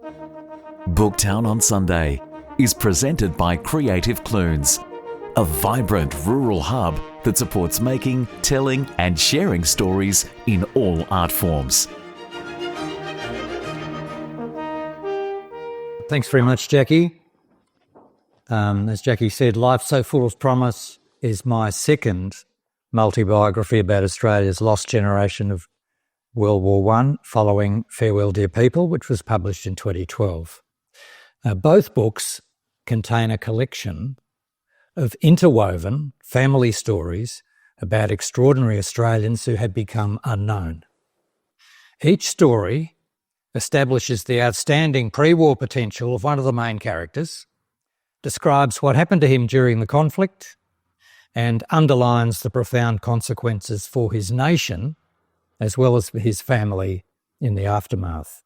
Booktown on Sunday is presented by Creative Clunes, a vibrant rural hub that supports making, telling and sharing stories in all art forms. Thanks very much, Jackie. As Jackie said, Life So Full of Promise is my second multi-biography about Australia's lost generation of World War I, following Farewell Dear People, which was published in 2012. Both books contain a collection of interwoven family stories about extraordinary Australians who had become unknown. Each story establishes the outstanding pre-war potential of one of the main characters, describes what happened to him during the conflict, and underlines the profound consequences for his nation as well as for his family in the aftermath.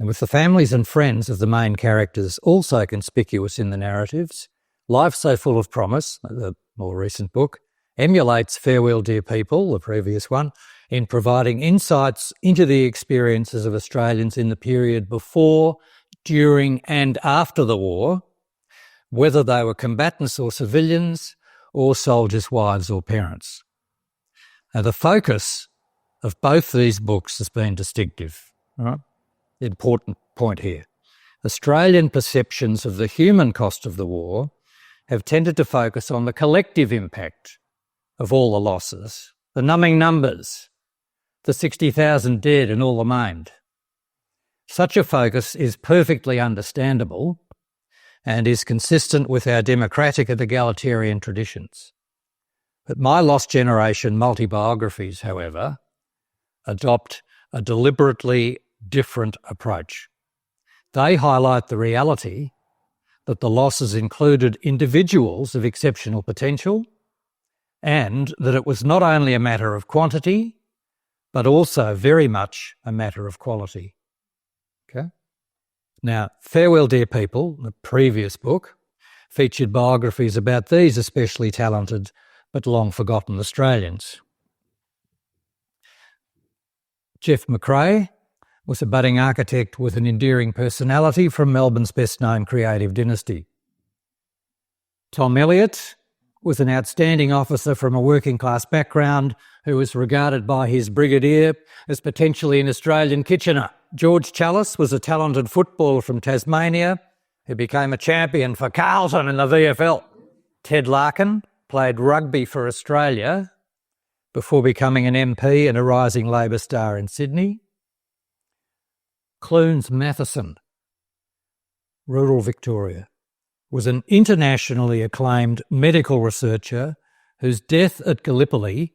And with the families and friends of the main characters also conspicuous in the narratives, Life So Full of Promise, the more recent book, emulates Farewell Dear People, the previous one, in providing insights into the experiences of Australians in the period before, during and after the war, whether they were combatants or civilians or soldiers' wives or parents. Now, the focus of both these books has been distinctive. All right? The important point here. Australian perceptions of the human cost of the war have tended to focus on the collective impact of all the losses, the numbing numbers, the 60,000 dead and all the maimed. Such a focus is perfectly understandable and is consistent with our democratic and egalitarian traditions. But my Lost Generation multi-biographies, however, adopt a deliberately different approach. They highlight the reality that the losses included individuals of exceptional potential and that it was not only a matter of quantity, but also very much a matter of quality. Okay? Now, Farewell Dear People, the previous book, featured biographies about these especially talented but long-forgotten Australians. Jeff McRae was a budding architect with an endearing personality from Melbourne's best-known creative dynasty. Tom Elliott was an outstanding officer from a working-class background who was regarded by his brigadier as potentially an Australian Kitchener. George Challis was a talented footballer from Tasmania who became a champion for Carlton in the VFL. Ted Larkin played rugby for Australia before becoming an MP and a rising Labor star in Sydney. Clunes Matheson, rural Victoria, was an internationally acclaimed medical researcher whose death at Gallipoli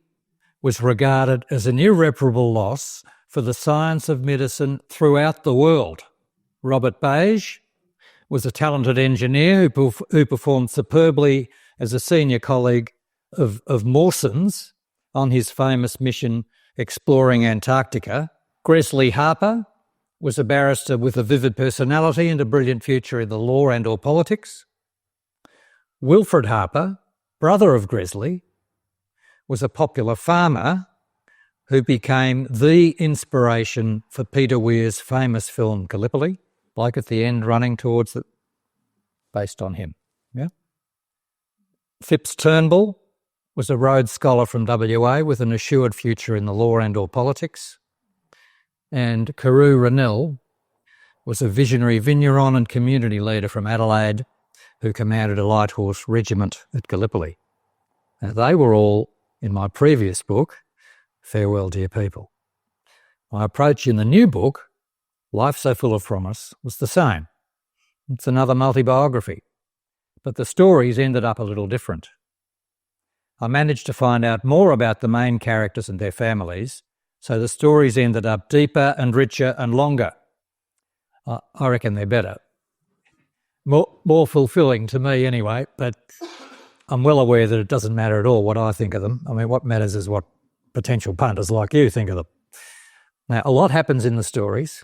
was regarded as an irreparable loss for the science of medicine throughout the world. Robert Beige was a talented engineer who performed superbly as a senior colleague of Mawson's on his famous mission exploring Antarctica. Gresley Harper was a barrister with a vivid personality and a brilliant future in the law and or politics. Wilfred Harper, brother of Gresley, was a popular farmer who became the inspiration for Peter Weir's famous film Gallipoli, like at the end running towards it, based on him. Yeah. Phipps Turnbull was a Rhodes Scholar from WA with an assured future in the law and or politics. And Carew Rennell was a visionary vigneron and community leader from Adelaide who commanded a light horse regiment at Gallipoli. Now, they were all in my previous book, Farewell Dear People. My approach in the new book, Life So Full of Promise, was the same. It's another multi-biography, but the stories ended up a little different. I managed to find out more about the main characters and their families, so the stories ended up deeper and richer and longer. I reckon they're better. More fulfilling to me anyway, but I'm well aware that it doesn't matter at all what I think of them. I mean, what matters is what potential punters like you think of them. Now, a lot happens in the stories,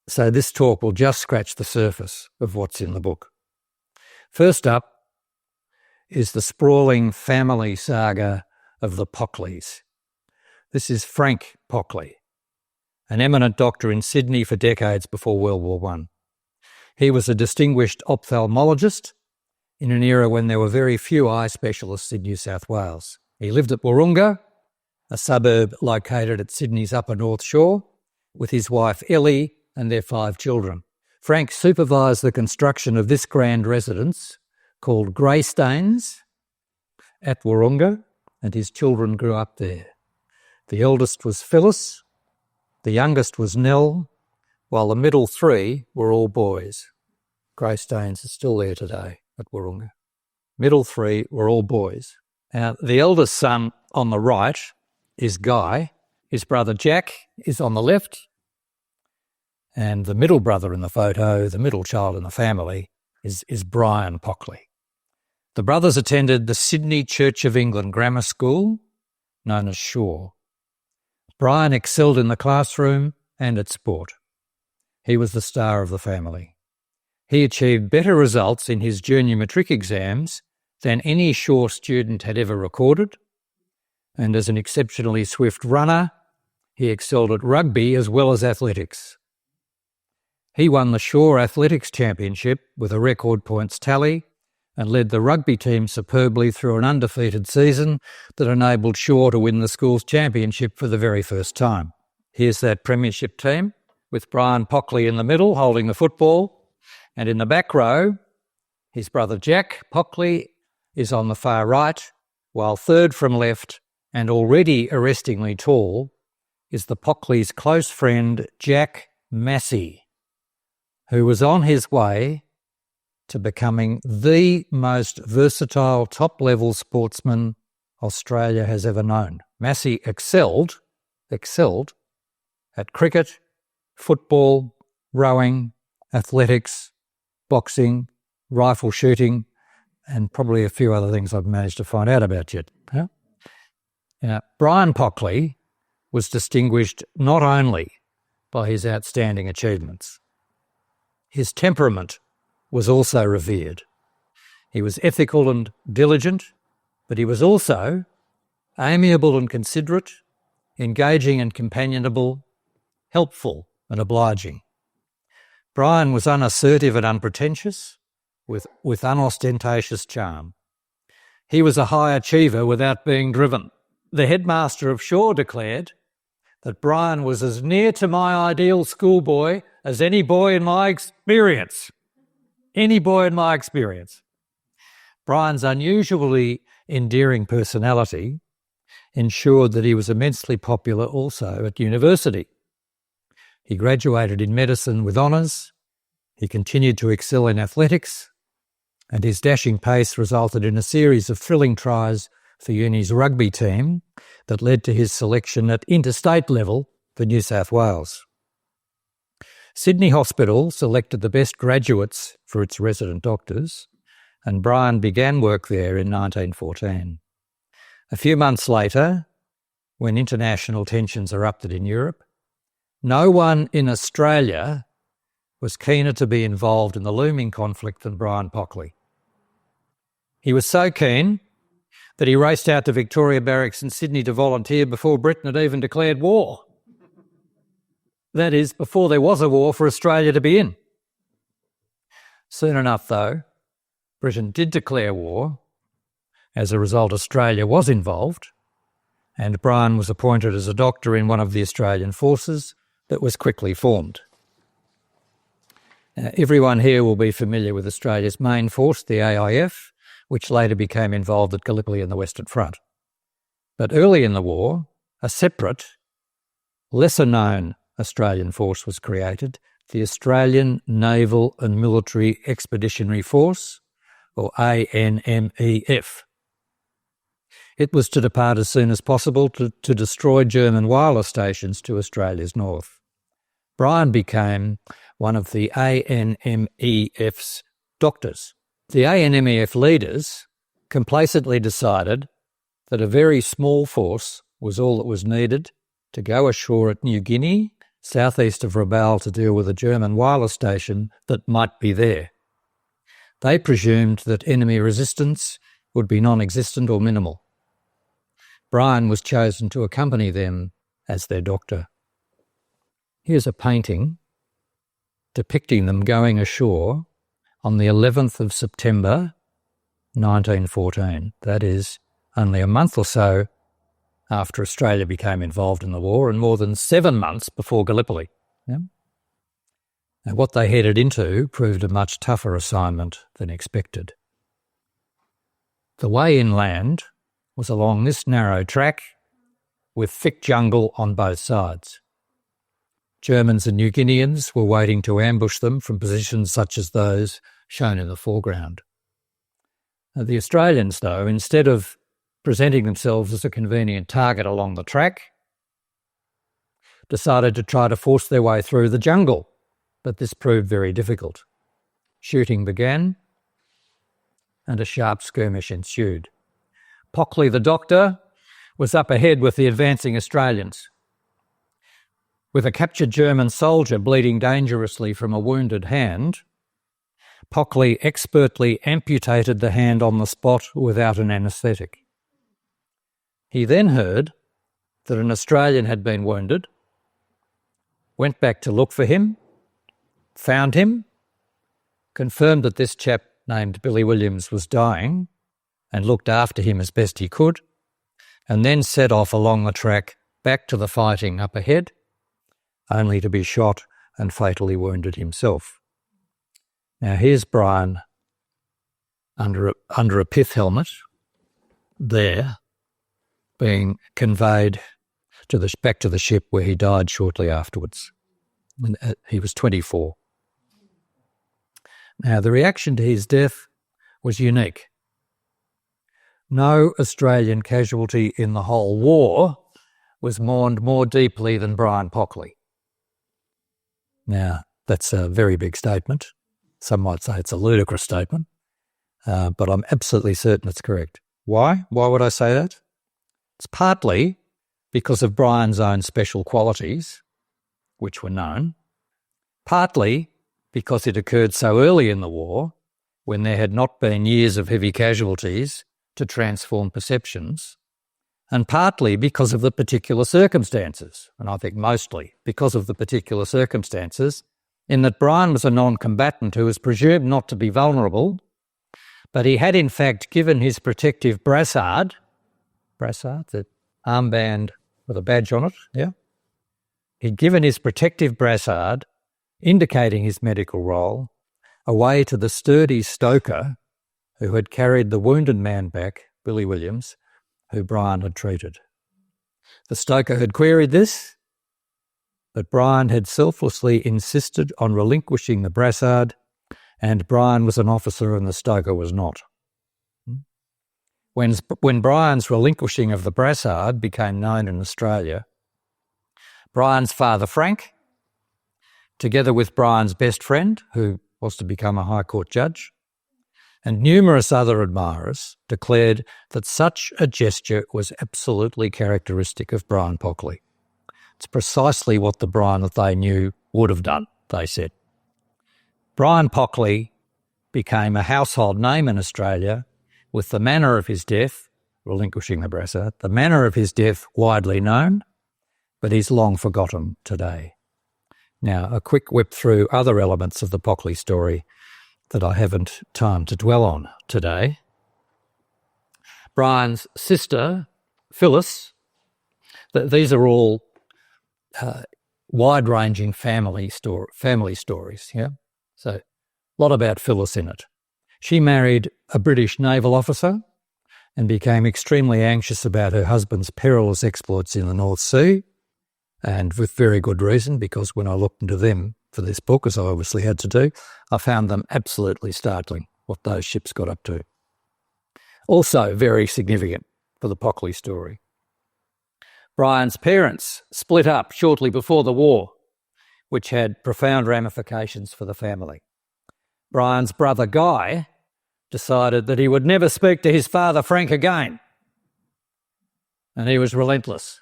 so this talk will just scratch the surface of what's in the book. First up is the sprawling family saga of the Pockleys. This is Frank Pockley, an eminent doctor in Sydney for decades before World War I. He was a distinguished ophthalmologist in an era when there were very few eye specialists in New South Wales. He lived at Wahroonga, a suburb located at Sydney's Upper North Shore, with his wife Ellie and their 5 children. Frank supervised the construction of this grand residence called Greystanes at Wahroonga, and his children grew up there. The eldest was Phyllis, the youngest was Nell, while the middle 3 were all boys. Greystanes is still there today at Wahroonga. Middle 3 were all boys. Now, the eldest son on the right is Guy. His brother Jack is on the left. And the middle brother in the photo, the middle child in the family, is Brian Pockley. The brothers attended the Sydney Church of England Grammar School, known as Shaw. Brian excelled in the classroom and at sport. He was the star of the family. He achieved better results in his junior matric exams than any Shaw student had ever recorded, and as an exceptionally swift runner, he excelled at rugby as well as athletics. He won the Shaw Athletics Championship with a record points tally and led the rugby team superbly through an undefeated season that enabled Shaw to win the school's championship for the very first time. Here's that premiership team with Brian Pockley in the middle holding the football, and in the back row, his brother Jack Pockley is on the far right, while third from left and already arrestingly tall is the Pockley's close friend Jack Massey, who was on his way to becoming the most versatile top-level sportsman Australia has ever known. Massey excelled at cricket, football, rowing, athletics, boxing, rifle shooting, and probably a few other things I've managed to find out about yet. Brian Pockley was distinguished not only by his outstanding achievements. His temperament was also revered. He was ethical and diligent, but he was also amiable and considerate, engaging and companionable, helpful and obliging. Brian was unassertive and unpretentious, with unostentatious charm. He was a high achiever without being driven. The headmaster of Shaw declared that Brian was as near to my ideal schoolboy as any boy in my experience. Any boy in my experience. Brian's unusually endearing personality ensured that he was immensely popular also at university. He graduated in medicine with honours, he continued to excel in athletics, and his dashing pace resulted in a series of thrilling tries for uni's rugby team that led to his selection at interstate level for New South Wales. Sydney Hospital selected the best graduates for its resident doctors, and Brian began work there in 1914. A few months later, when international tensions erupted in Europe, no one in Australia was keener to be involved in the looming conflict than Brian Pockley. He was so keen that he raced out to Victoria Barracks in Sydney to volunteer before Britain had even declared war. That is, before there was a war for Australia to be in. Soon enough, though, Britain did declare war. As a result, Australia was involved, and Brian was appointed as a doctor in one of the Australian forces that was quickly formed. Now, everyone here will be familiar with Australia's main force, the AIF, which later became involved at Gallipoli and the Western Front. But early in the war, a separate, lesser-known Australian force was created, the Australian Naval and Military Expeditionary Force, or ANMEF. It was to depart as soon as possible to destroy German wireless stations to Australia's north. Brian became one of the ANMEF's doctors. The ANMEF leaders complacently decided that a very small force was all that was needed to go ashore at New Guinea, southeast of Rabaul, to deal with a German wireless station that might be there. They presumed that enemy resistance would be non-existent or minimal. Brian was chosen to accompany them as their doctor. Here's a painting depicting them going ashore on the 11th of September 1914. That is only a month or so after Australia became involved in the war and more than 7 months before Gallipoli. Yeah? And what they headed into proved a much tougher assignment than expected. The way inland was along this narrow track with thick jungle on both sides. Germans and New Guineans were waiting to ambush them from positions such as those shown in the foreground. The Australians, though, instead of presenting themselves as a convenient target along the track, decided to try to force their way through the jungle, but this proved very difficult. Shooting began, and a sharp skirmish ensued. Pockley, the doctor, was up ahead with the advancing Australians. With a captured German soldier bleeding dangerously from a wounded hand, Pockley expertly amputated the hand on the spot without an anaesthetic. He then heard that an Australian had been wounded, went back to look for him, found him, confirmed that this chap named Billy Williams was dying and looked after him as best he could, and then set off along the track back to the fighting up ahead, only to be shot and fatally wounded himself. Now here's Brian under a pith helmet there, being conveyed back to the ship where he died shortly afterwards. And he was 24. Now the reaction to his death was unique. No Australian casualty in the whole war was mourned more deeply than Brian Pockley. Now, that's a very big statement. Some might say it's a ludicrous statement, but I'm absolutely certain it's correct. Why? Why would I say that? It's partly because of Brian's own special qualities, which were known, partly because it occurred so early in the war when there had not been years of heavy casualties to transform perceptions, and partly because of the particular circumstances, and I think mostly because of the particular circumstances, in that Brian was a non-combatant who was presumed not to be vulnerable, but he had in fact given his protective brassard, the armband with a badge on it, yeah? He'd given his protective brassard, indicating his medical role, away to the sturdy stoker who had carried the wounded man back, Billy Williams, who Brian had treated. The stoker had queried this, but Brian had selflessly insisted on relinquishing the brassard, and Brian was an officer and the stoker was not. When Brian's relinquishing of the brassard became known in Australia, Brian's father Frank, together with Brian's best friend, who was to become a High Court judge, and numerous other admirers, declared that such a gesture was absolutely characteristic of Brian Pockley. It's precisely what the Brian that they knew would have done, they said. Brian Pockley became a household name in Australia with the manner of his death, relinquishing the brassard, the manner of his death widely known, but he's long forgotten today. Now, a quick whip through other elements of the Pockley story that I haven't time to dwell on today. Brian's sister, Phyllis, these are all wide-ranging family stories, yeah? So a lot about Phyllis in it. She married a British naval officer and became extremely anxious about her husband's perilous exploits in the North Sea, and with very good reason, because when I looked into them for this book, as I obviously had to do, I found them absolutely startling, what those ships got up to. Also very significant for the Pockley story. Brian's parents split up shortly before the war, which had profound ramifications for the family. Brian's brother Guy decided that he would never speak to his father Frank again, and he was relentless.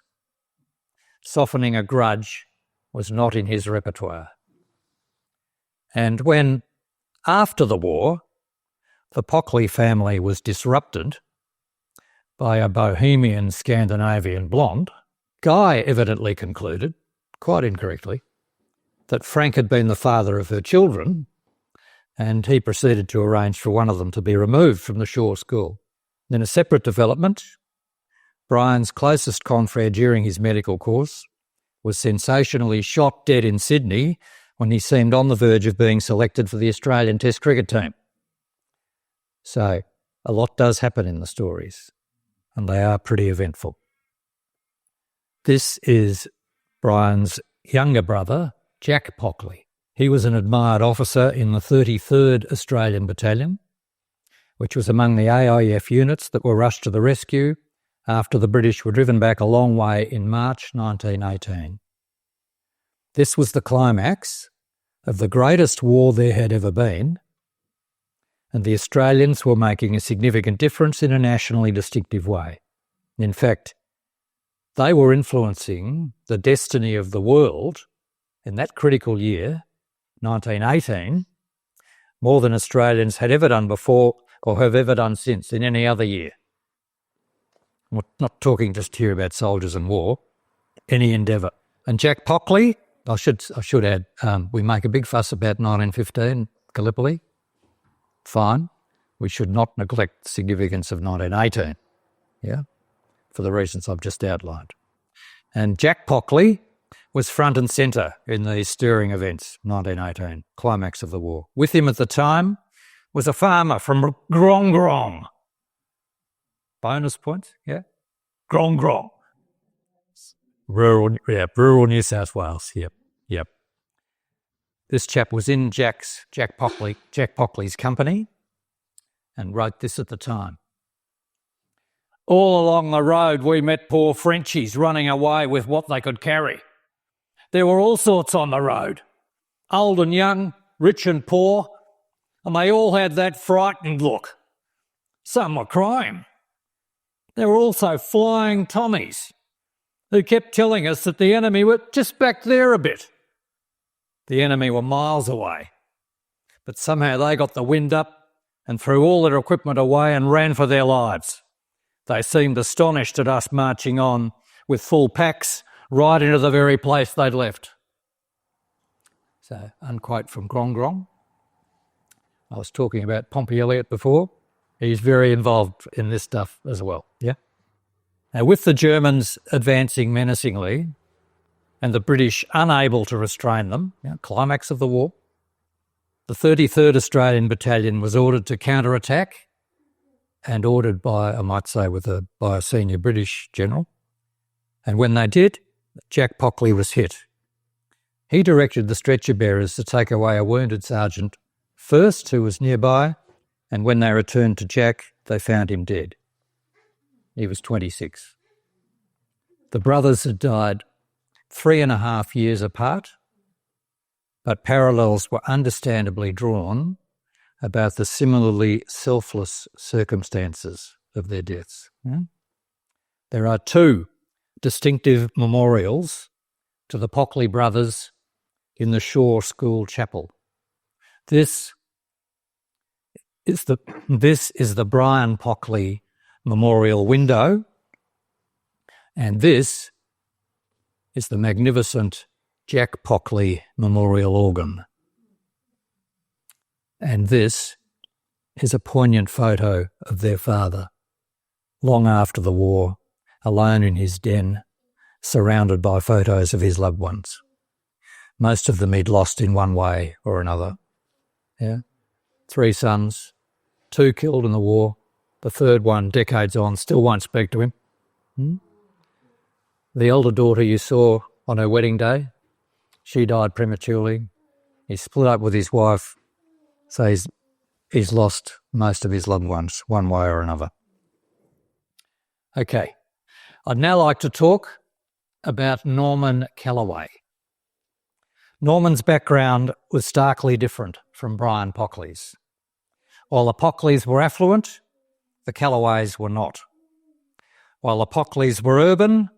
Softening a grudge was not in his repertoire. And when, after the war, the Pockley family was disrupted by a bohemian Scandinavian blonde, Guy evidently concluded, quite incorrectly, that Frank had been the father of her children, and he proceeded to arrange for one of them to be removed from the Shore School. In a separate development, Brian's closest confrere during his medical course was sensationally shot dead in Sydney when he seemed on the verge of being selected for the Australian Test cricket team. So a lot does happen in the stories, and they are pretty eventful. This is Brian's younger brother, Jack Pockley. He was an admired officer in the 33rd Australian Battalion, which was among the AIF units that were rushed to the rescue after the British were driven back a long way in March 1918. This was the climax of the greatest war there had ever been, and the Australians were making a significant difference in a nationally distinctive way. In fact, they were influencing the destiny of the world in that critical year, 1918, more than Australians had ever done before or have ever done since in any other year. We're not talking just here about soldiers and war, any endeavour. And Jack Pockley, I should add, we make a big fuss about 1915, Gallipoli. Fine. We should not neglect the significance of 1918, for the reasons I've just outlined. And Jack Pockley was front and centre in these stirring events, 1918, climax of the war. With him at the time was a farmer from Grong. Bonus points, Grong. Rural New South Wales, yep. This chap was in Jack Pockley's company and wrote this at the time. All along the road we met poor Frenchies running away with what they could carry. There were all sorts on the road, old and young, rich and poor, and they all had that frightened look. Some were crying. There were also flying Tommies who kept telling us that the enemy were just back there a bit. The enemy were miles away, but somehow they got the wind up and threw all their equipment away and ran for their lives. They seemed astonished at us marching on with full packs right into the very place they'd left. So, unquote from Grong. I was talking about Pompey Elliott before. He's very involved in this stuff as well, Now, with the Germans advancing menacingly and the British unable to restrain them, climax of the war, the 33rd Australian Battalion was ordered to counterattack and ordered by, I might say, by a senior British general. And when they did, Jack Pockley was hit. He directed the stretcher bearers to take away a wounded sergeant first, who was nearby, and when they returned to Jack, they found him dead. He was 26. The brothers had died 3.5 years apart, but parallels were understandably drawn about the similarly selfless circumstances of their deaths. There are 2 distinctive memorials to the Pockley brothers in the Shore School Chapel. This is the Brian Pockley Memorial window, and this is the magnificent Jack Pockley Memorial organ. And this is a poignant photo of their father, long after the war, alone in his den, surrounded by photos of his loved ones. Most of them he'd lost in one way or another. 3 sons, 2 killed in the war, the third one, decades on, still won't speak to him. The elder daughter you saw on her wedding day, she died prematurely. He split up with his wife, so he's lost most of his loved ones, one way or another. Okay, I'd now like to talk about Norman Calloway. Norman's background was starkly different from Brian Pockley's. While the Pockleys were affluent, the Calloways were not. While the Pockleys were urban,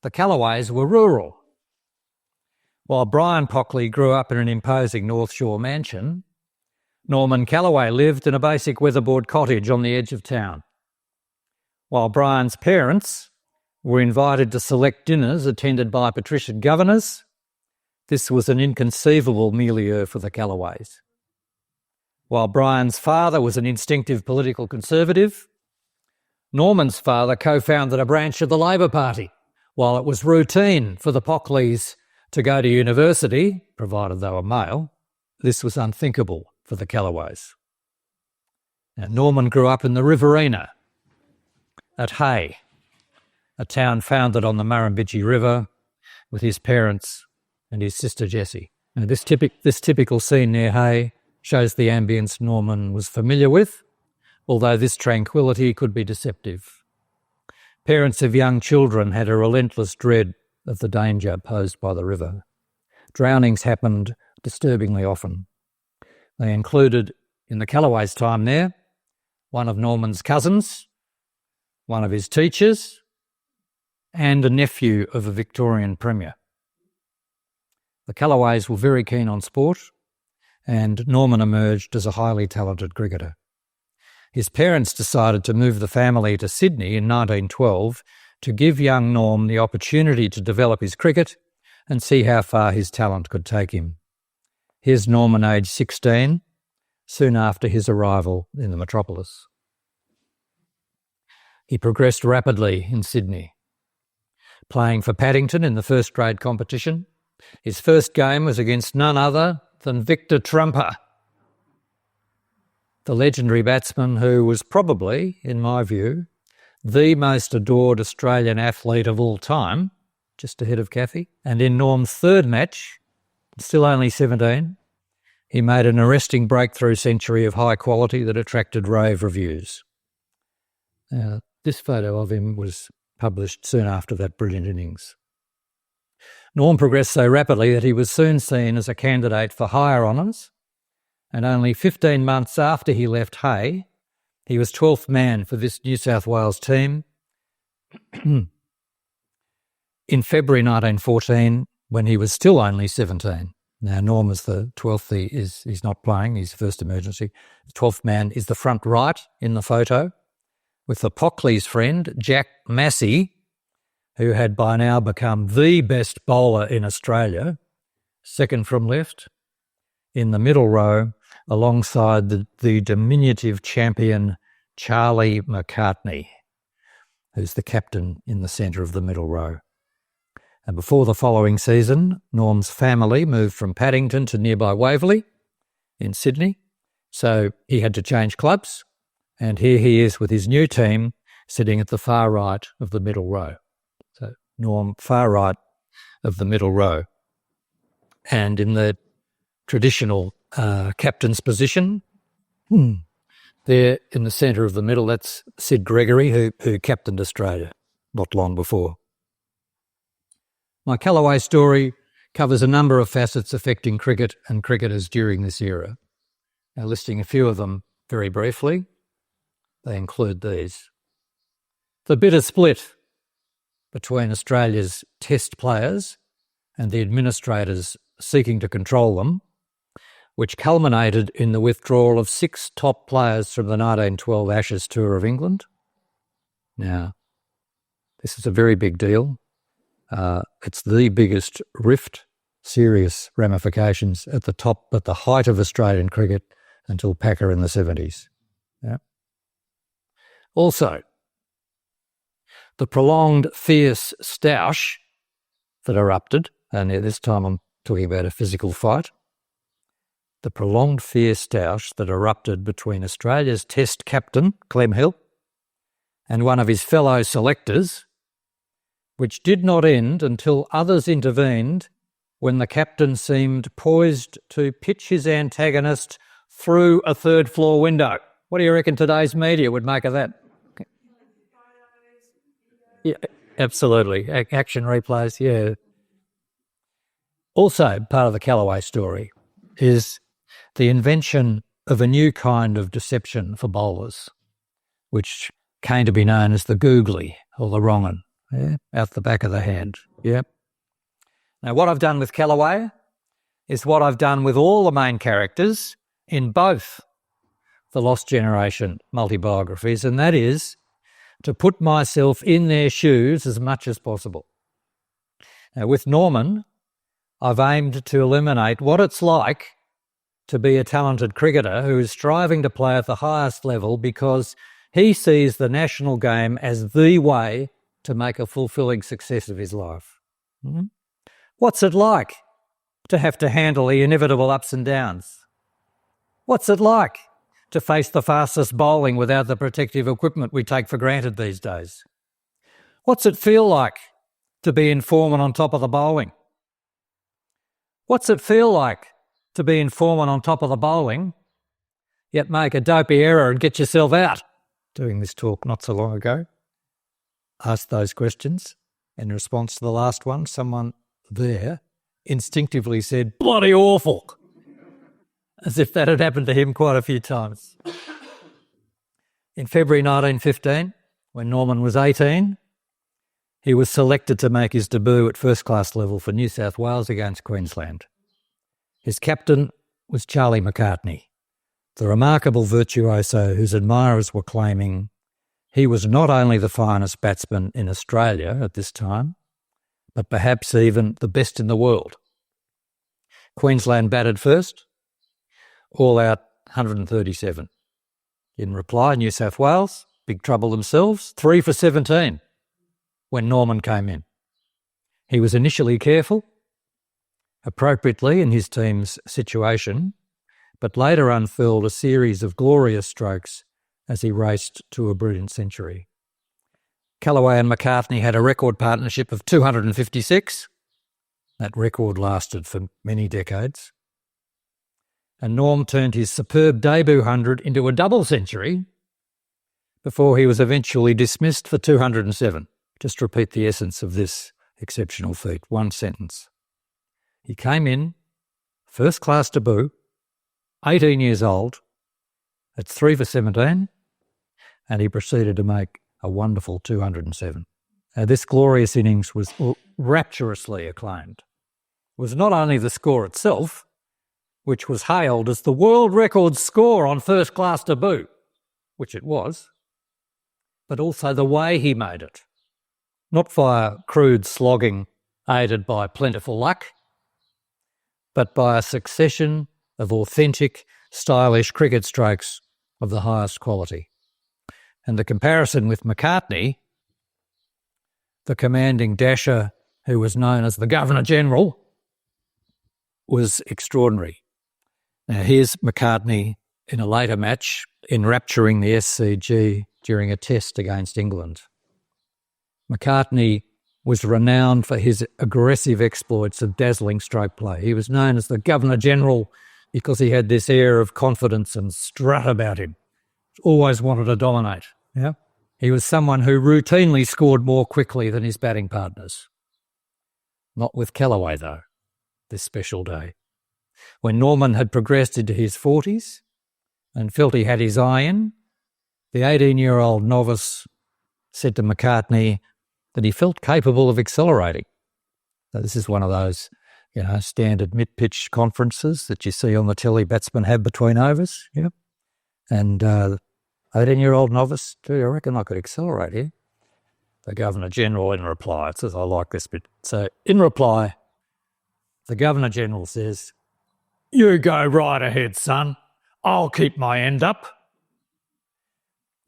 the Calloways were rural. While Brian Pockley grew up in an imposing North Shore mansion, Norman Calloway lived in a basic weatherboard cottage on the edge of town. While Brian's parents were invited to select dinners attended by patrician governors, this was an inconceivable milieu for the Callaways. While Brian's father was an instinctive political conservative, Norman's father co-founded a branch of the Labor Party. While it was routine for the Pockleys to go to university, provided they were male, this was unthinkable for the Callaways. Now, Norman grew up in the Riverina at Hay, a town founded on the Murrumbidgee River, with his parents and his sister Jessie. Now, this typical scene near Hay shows the ambience Norman was familiar with, although this tranquility could be deceptive. Parents of young children had a relentless dread of the danger posed by the river. Drownings happened disturbingly often. They included, in the Callaways' time there, one of Norman's cousins, one of his teachers, and a nephew of a Victorian Premier. The Callaways were very keen on sport, and Norman emerged as a highly talented cricketer. His parents decided to move the family to Sydney in 1912 to give young Norm the opportunity to develop his cricket and see how far his talent could take him. Here's Norman, aged 16, soon after his arrival in the metropolis. He progressed rapidly in Sydney, playing for Paddington in the first grade competition. His first game was against none other than Victor Trumper, the legendary batsman who was probably, in my view, the most adored Australian athlete of all time, just ahead of Cathy. And in Norm's third match, still only 17, he made an arresting breakthrough century of high quality that attracted rave reviews. This photo of him was published soon after that brilliant innings. Norm progressed so rapidly that he was soon seen as a candidate for higher honours, and only 15 months after he left Hay, he was 12th man for this New South Wales team. In February 1914, when he was still only 17. Now, Norm is the 12th, he's not playing, he's first emergency. The 12th man is the front right in the photo, with the Pockleys' friend, Jack Massey, who had by now become the best bowler in Australia, second from left, in the middle row, alongside the diminutive champion Charlie McCartney, who's the captain in the centre of the middle row. And before the following season, Norm's family moved from Paddington to nearby Waverley in Sydney, so he had to change clubs, and here he is with his new team sitting at the far right of the middle row. So Norm, far right of the middle row. And in the traditional captain's position, there in the centre of the middle, that's Sid Gregory, who captained Australia not long before. My Callaway story covers a number of facets affecting cricket and cricketers during this era. Now, listing a few of them very briefly, they include these. The bitter split between Australia's test players and the administrators seeking to control them, which culminated in the withdrawal of 6 top players from the 1912 Ashes tour of England. Now, this is a very big deal. It's the biggest rift, serious ramifications at the height of Australian cricket until Packer in the 70s. Yeah. Also, the prolonged fierce stoush that erupted, and this time I'm talking about a physical fight, the prolonged fierce stoush that erupted between Australia's Test captain, Clem Hill, and one of his fellow selectors, which did not end until others intervened when the captain seemed poised to pitch his antagonist through a third-floor window. What do you reckon today's media would make of that? Yeah, absolutely. Action replays, yeah. Also, part of the Callaway story is the invention of a new kind of deception for bowlers, which came to be known as the googly or the wrong 'un, yeah, out the back of the hand. Yep. Now, what I've done with Callaway is what I've done with all the main characters in both the Lost Generation multi-biographies, and that is to put myself in their shoes as much as possible. Now, with Norman, I've aimed to illuminate what it's like to be a talented cricketer who is striving to play at the highest level because he sees the national game as the way to make a fulfilling success of his life. What's it like to have to handle the inevitable ups and downs? What's it like to face the fastest bowling without the protective equipment we take for granted these days? What's it feel like to be in form and on top of the bowling? What's it feel like to be in form and on top of the bowling, yet make a dopey error and get yourself out? Doing this talk not so long ago, asked those questions. In response to the last one, someone there instinctively said, "Bloody awful," as if that had happened to him quite a few times. In February 1915, when Norman was 18, he was selected to make his debut at first-class level for New South Wales against Queensland. His captain was Charlie McCartney, the remarkable virtuoso whose admirers were claiming he was not only the finest batsman in Australia at this time, but perhaps even the best in the world. Queensland batted first, all out 137. In reply, New South Wales, big trouble themselves, 3 for 17 when Norman came in. He was initially careful, appropriately in his team's situation, but later unfurled a series of glorious strokes as he raced to a brilliant century. Callaway and McCartney had a record partnership of 256. That record lasted for many decades. And Norm turned his superb debut 100 into a double century before he was eventually dismissed for 207. Just repeat the essence of this exceptional feat, one sentence. He came in, first-class debut, 18 years old, at 3 for 17, and he proceeded to make a wonderful 207. This glorious innings was rapturously acclaimed. It was not only the score itself, which was hailed as the world record score on first-class debut, which it was, but also the way he made it. Not via crude slogging aided by plentiful luck, but by a succession of authentic, stylish cricket strokes of the highest quality. And the comparison with McCartney, the commanding dasher who was known as the Governor-General, was extraordinary. Now here's McCartney in a later match enrapturing the SCG during a test against England. McCartney was renowned for his aggressive exploits of dazzling stroke play. He was known as the Governor-General because he had this air of confidence and strut about him. Always wanted to dominate. Yeah, he was someone who routinely scored more quickly than his batting partners. Not with Callaway, though, this special day. When Norman had progressed into his 40s and felt he had his eye in, the 18-year-old novice said to McCartney that he felt capable of accelerating. So this is one of those, standard mid-pitch conferences that you see on the telly batsmen have between overs. Yeah. And 18-year-old novice, I reckon I could accelerate here. The Governor-General in reply, it says, I like this bit. So in reply, the Governor-General says, "You go right ahead, son. I'll keep my end up."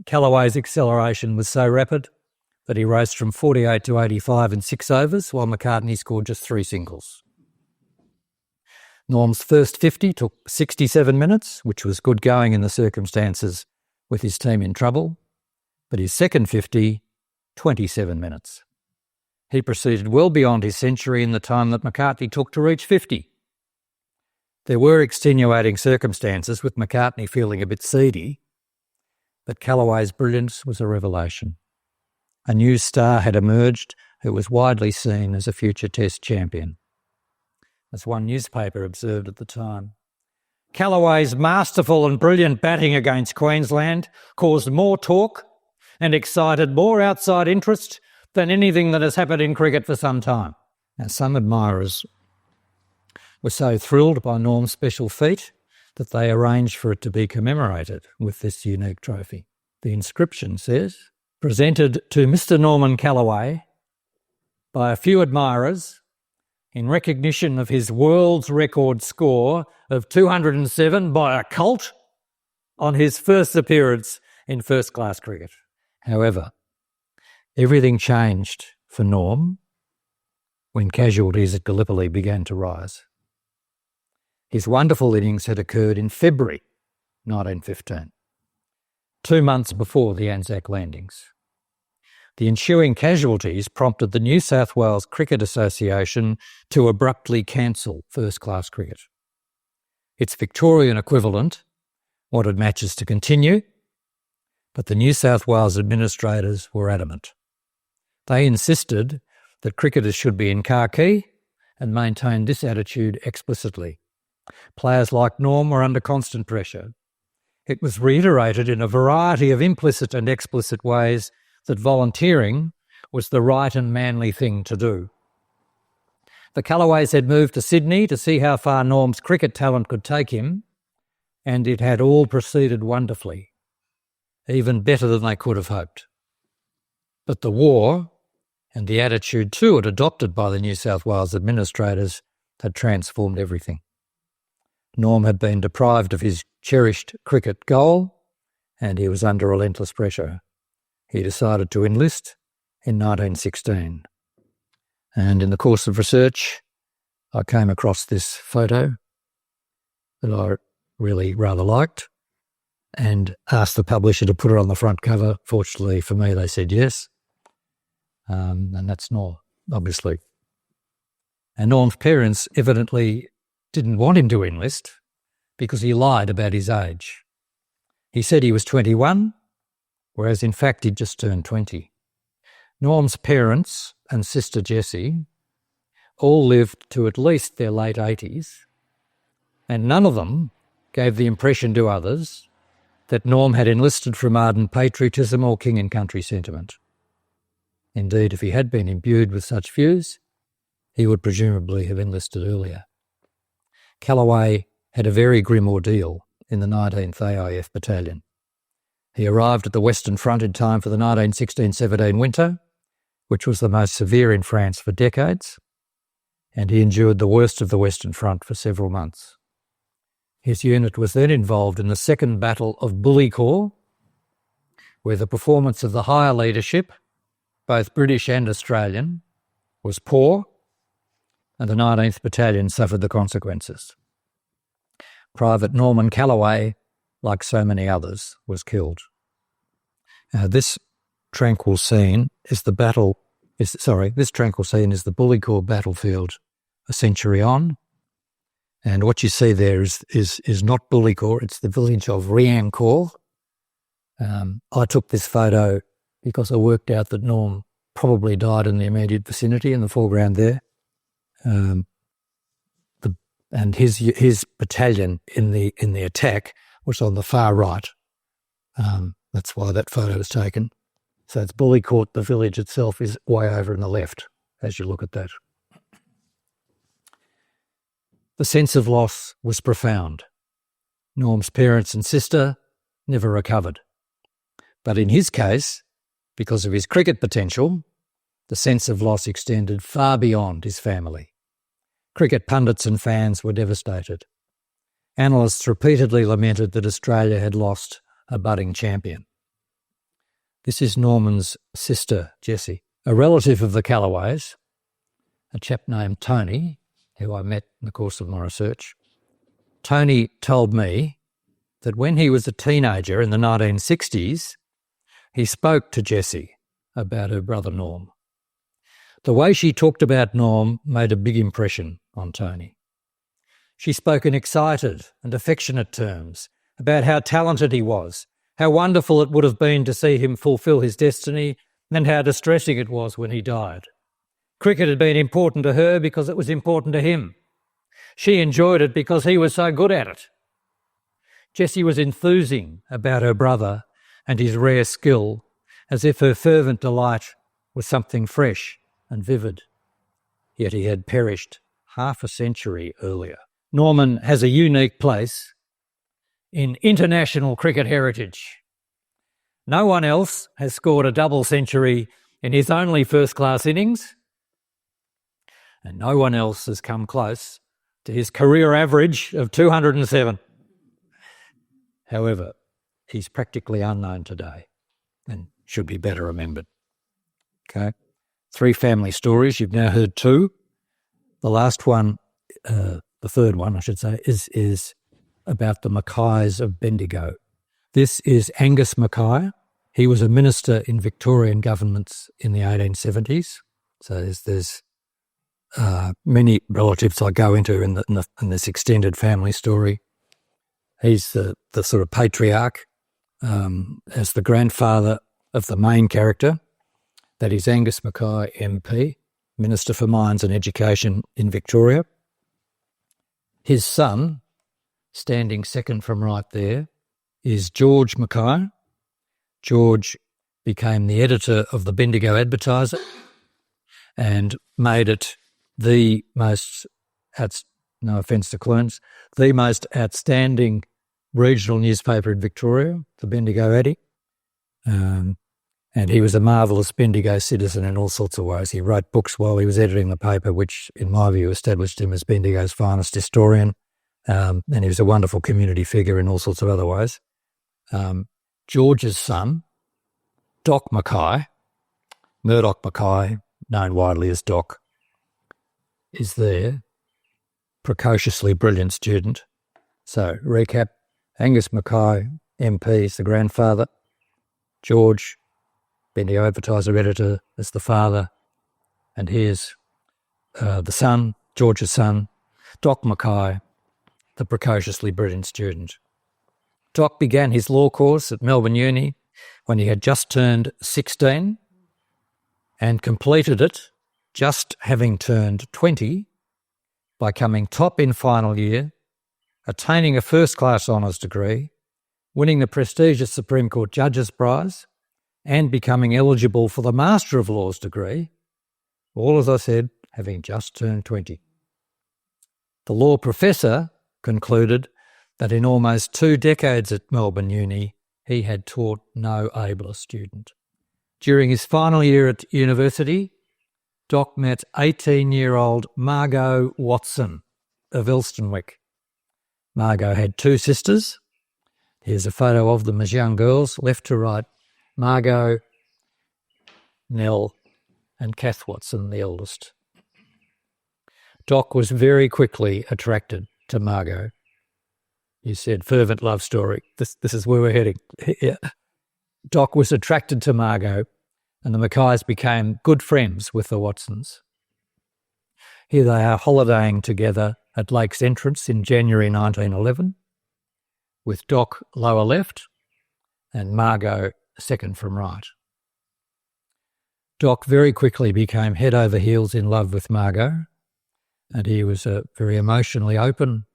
Callaway's acceleration was so rapid that he raced from 48 to 85 in 6 overs, while McCartney scored just 3 singles. Norm's first 50 took 67 minutes, which was good going in the circumstances with his team in trouble, but his second 50, 27 minutes. He proceeded well beyond his century in the time that McCartney took to reach 50. There were extenuating circumstances, with McCartney feeling a bit seedy, but Callaway's brilliance was a revelation. A new star had emerged who was widely seen as a future Test champion. As one newspaper observed at the time, Callaway's masterful and brilliant batting against Queensland caused more talk and excited more outside interest than anything that has happened in cricket for some time. Now, some admirers were so thrilled by Norm's special feat that they arranged for it to be commemorated with this unique trophy. The inscription says, "Presented to Mr. Norman Callaway by a few admirers in recognition of his world's record score of 207 by a Colt on his first appearance in first-class cricket. However, everything changed for Norm when casualties at Gallipoli began to rise. His wonderful innings had occurred in February 1915, 2 months before the Anzac landings. The ensuing casualties prompted the New South Wales Cricket Association to abruptly cancel first-class cricket. Its Victorian equivalent wanted matches to continue, but the New South Wales administrators were adamant. They insisted that cricketers should be in khaki and maintained this attitude explicitly. Players like Norm were under constant pressure. It was reiterated in a variety of implicit and explicit ways that volunteering was the right and manly thing to do. The Callaways had moved to Sydney to see how far Norm's cricket talent could take him, and it had all proceeded wonderfully, even better than they could have hoped. But the war, and the attitude to it adopted by the New South Wales administrators, had transformed everything. Norm had been deprived of his cherished cricket goal, and he was under relentless pressure. He decided to enlist in 1916. And in the course of research, I came across this photo that I really rather liked and asked the publisher to put it on the front cover. Fortunately for me, they said yes. And that's Norm, obviously. And Norm's parents evidently didn't want him to enlist because he lied about his age. He said he was 21, whereas in fact he'd just turned 20. Norm's parents and sister Jessie all lived to at least their late 80s, and none of them gave the impression to others that Norm had enlisted from ardent patriotism or king and country sentiment. Indeed, if he had been imbued with such views, he would presumably have enlisted earlier. Callaway had a very grim ordeal in the 19th AIF Battalion. He arrived at the Western Front in time for the 1916-17 winter, which was the most severe in France for decades, and he endured the worst of the Western Front for several months. His unit was then involved in the Second Battle of Bullecourt, where the performance of the higher leadership, both British and Australian, was poor, and the 19th Battalion suffered the consequences. Private Norman Callaway, like so many others, was killed. This tranquil scene is the Bullecourt battlefield a century on, and what you see there is not Bullecourt, it's the village of Riancourt. I took this photo because I worked out that Norm probably died in the immediate vicinity in the foreground there. And his battalion in the attack was on the far right. That's why that photo was taken. So it's Bullecourt. The village itself is way over in the left as you look at that. The sense of loss was profound. Norm's parents and sister never recovered. But in his case, because of his cricket potential, the sense of loss extended far beyond his family. Cricket pundits and fans were devastated. Analysts repeatedly lamented that Australia had lost a budding champion. This is Norman's sister, Jessie, a relative of the Callaways, a chap named Tony, who I met in the course of my research. Tony told me that when he was a teenager in the 1960s, he spoke to Jessie about her brother Norm. The way she talked about Norm made a big impression on Tony. She spoke in excited and affectionate terms about how talented he was, how wonderful it would have been to see him fulfil his destiny, and how distressing it was when he died. Cricket had been important to her because it was important to him. She enjoyed it because he was so good at it. Jessie was enthusing about her brother and his rare skill, as if her fervent delight was something fresh and vivid. Yet he had perished half a century earlier. Norman has a unique place in international cricket heritage. No one else has scored a double century in his only first-class innings, and no one else has come close to his career average of 207. However, he's practically unknown today and should be better remembered. Okay, 3 family stories. You've now heard 2. The last one, the third one, I should say, is about the Mackays of Bendigo. This is Angus Mackay. He was a minister in Victorian governments in the 1870s. So there's many relatives I go into in this extended family story. He's the sort of patriarch as the grandfather of the main character. That is Angus Mackay, MP, Minister for Mines and Education in Victoria. His son, standing second from right there, is George Mackay. George became the editor of the Bendigo Advertiser and made it the most, no offence to Clunes, the most outstanding regional newspaper in Victoria, the Bendigo Addy. And he was a marvellous Bendigo citizen in all sorts of ways. He wrote books while he was editing the paper, which, in my view, established him as Bendigo's finest historian. And he was a wonderful community figure in all sorts of other ways. George's son, Doc Mackay, Murdoch Mackay, known widely as Doc, is there, precociously brilliant student. So, recap, Angus Mackay, MP, is the grandfather. George, Bendigo Advertiser editor, is the father. And here's the son, George's son, Doc Mackay, the precociously brilliant student. Doc began his law course at Melbourne Uni when he had just turned 16 and completed it just having turned 20 by coming top in final year, attaining a first-class honours degree, winning the prestigious Supreme Court Judges Prize, and becoming eligible for the Master of Laws degree, all, as I said, having just turned 20. The law professor concluded that in almost 2 decades at Melbourne Uni, he had taught no abler student. During his final year at university, Doc met 18-year-old Margot Watson of Elsternwick. Margot had 2 sisters. Here's a photo of them as young girls, left to right. Margot, Nell, and Kath Watson, the eldest. Doc was very quickly attracted to Margot. You said fervent love story. This is where we're heading. Yeah. Doc was attracted to Margot, and the Mackays became good friends with the Watsons. Here they are holidaying together at Lake's Entrance in January 1911, with Doc lower left and Margot second from right. Doc very quickly became head over heels in love with Margot, and he was a very emotionally open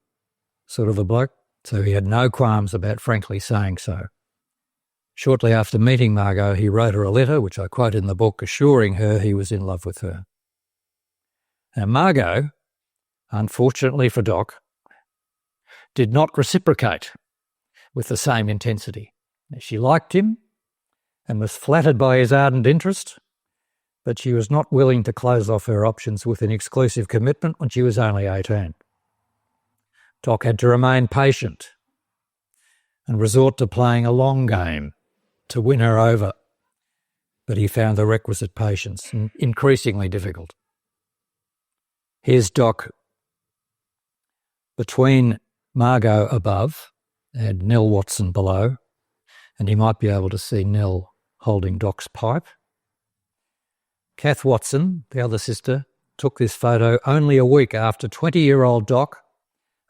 sort of a bloke, so he had no qualms about frankly saying so. Shortly after meeting Margot, he wrote her a letter, which I quote in the book, assuring her he was in love with her. Now, Margot, unfortunately for Doc, did not reciprocate with the same intensity. She liked him and was flattered by his ardent interest, but she was not willing to close off her options with an exclusive commitment when she was only 18. Doc had to remain patient and resort to playing a long game to win her over, but he found the requisite patience increasingly difficult. Here's Doc between Margot above and Nell Watson below, and you might be able to see Nell holding Doc's pipe. Kath Watson, the other sister, took this photo only a week after 20-year-old Doc